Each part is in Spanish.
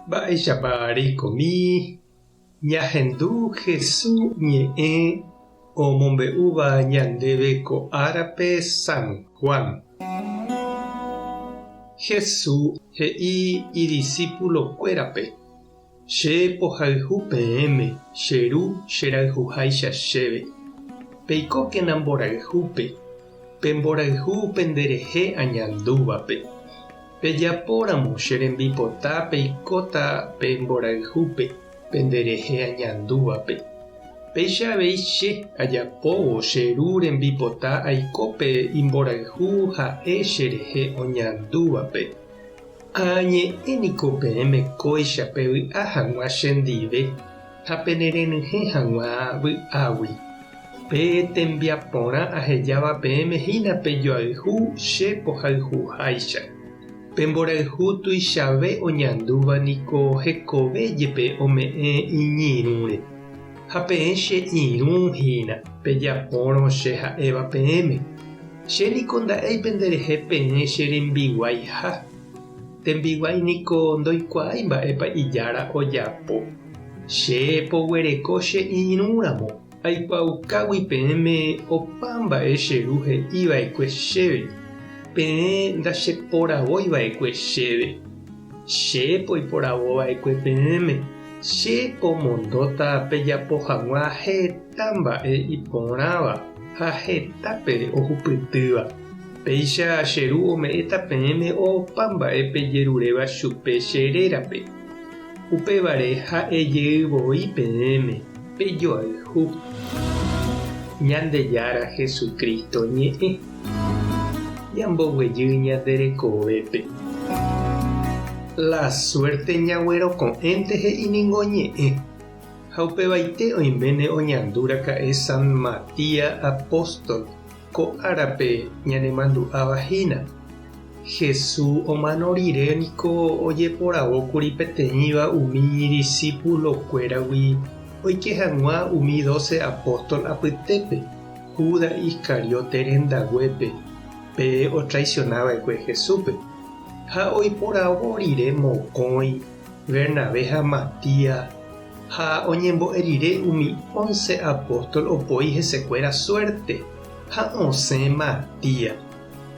Mba'éichapa reikomi ñahendu Jesús ñe'ẽ omombe'úva ñandéve ko árape San Juan. Jesús he'i idiscípulokuérape: che pohayhu peẽme, che ru cherayhuháicha chéve. Peikókena mborayhúpe, pemborayhu penderehe añandúvape. Pejapóramo che rembipota peikóta pemborayhúpe, penderehe añandúvape. Peichavéi che ajapóvo che ru rembipota aikópe imborayhu ha'e cherehe oñandúvape. Añe'ẽniko peẽme kóicha pe vy'a hag̃ua chendive ha penerenyhẽ hag̃ua vy'águi. Pe tembiapórã ahejáva peẽme hína pejoayhu che pohayhuháicha. Pemborayhu tuichave oñandúva niko hekovéjepe ome'ẽ iñirũre. Ha peẽ che irũ hína pejapórõ che ha'éva peẽme. Che niko nda'éi penderehe peẽ che rembiguaiha. Tembiguái niko ndoikuaái mba'épa ijára ojapo. Che poguereko che irũramo aikuaukágui peẽme opa mba'e che ru he'íva'ekue chéve. Peẽ ndacheporavóiva'ekue chéve. Che poiporavóva'ekue peẽme. Che pomondóta pejapo hag̃ua heta mba'e iporãva ha hetápe ohupytýva. Péicha che ru ome'ẽta peẽme opa mba'e pejeruréva chupe che rérape. Upévare ha'ejeývoi peẽme pejoayhu. Ñandejára Jesucristo ñe'ẽ ñamboguejy ñanderekovépe. La suerte ñagueroko'ẽnte he'iningo ñe'ẽ. Ha upevaite oiméne oñandúraka'e San Matías apóstol ko árape ñanemandu'ávahína. Jesús omano rire niko ojeporavókuri peteĩva umi discípulokuéragui oike hag̃ua umi 12 apóstol apytépe, Judas Iscariote rendaguépe, pe otraicionava'ekue Jesúspe. Ha oiporavo rire mokõi, Bernabé ha Matías, ha oñembo'e rire umi 11 apóstol opoi hesekuéra suerte, ha osẽ Matías.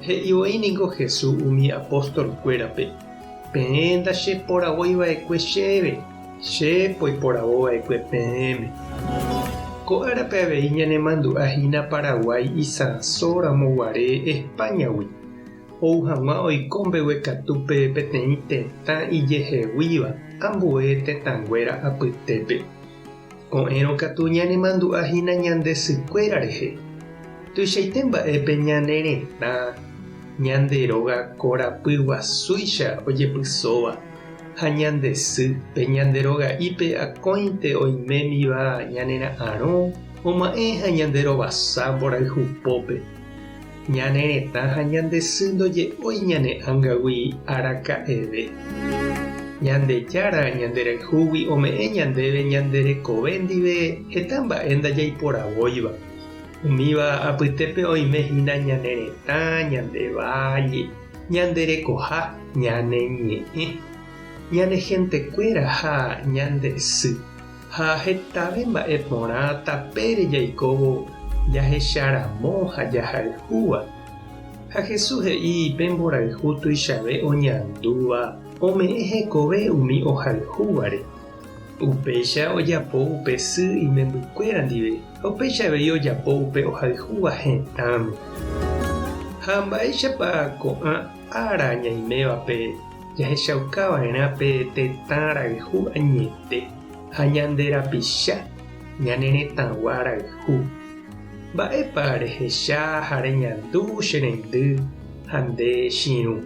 He'ivoi niko Jesús umi apóstolkuérape: peẽ ndacheporavóiva'ekue chéve, che poiporavóva'ekue peẽme. Ko árape avei ñanemandu'ahína Paraguay isãsóramoguare Españagui. Ou hag̃ua oiko mbeguekatúpe peteĩ tetã ijeheguíva ambue tetãnguéra apytépe. Ko'ẽrõ katu ñanemandu'ahína ñande sykuéra rehe. Tuichaite mba'épe ñaneretã ñande róga korapy guasúicha ojepysóva ha ñande sy pe ñande roga'ípe akóinte oimémiva ñanera'ãrõ oma'ẽ ha ñande rovasa mborayhupópe. Ñaneretã ha ñande sy ndoje'ói ñane ángagui araka'eve. Ñandejára ñanderayhúgui ome'ẽ ñandéve ñanderekove ndive heta mba'e ndajaiporavóiva. Umíva apytépe oimehína ñaneretã, ñandeválle, ñanderekoha, ñaneñe'ẽ, ñanehentekuéra ha ñandesy. Ha hetave mba'e porã tapére jaikóvo jahecharamo ha jahayhúva. Ha Jesús he'i pemborayhu tuichave oñandúva ome'ẽ hekove umi ohayhúvare. Upéicha ojapo upe sy imembykuéra ndive, upéichavei ojapo upe ohayhúva hetãme. Ha mba'éichapa ko'ã ára ñaimévape jahechaukava'erã pe tetã rayhu añete ha ñande rapicha ñaneretãgua rayhu. Mba'épa rehecha ha reñandu che rendy ha nde chiru.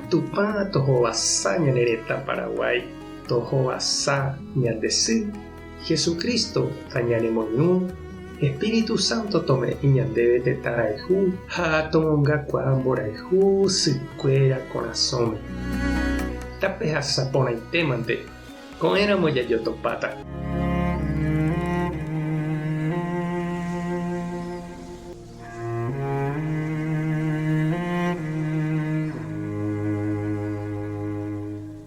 Tupã tohovasa ñanereta Paraguay, tohovasa ñandesy, Jesucristo ha ñanemoñũ, Espíritu Santo tome'ẽ ñandéve tetã rayhu ha tomongakuaa mborayhu sykuéra korasõme. Tape hasapórãitémante ko'ẽramo jajotopáta.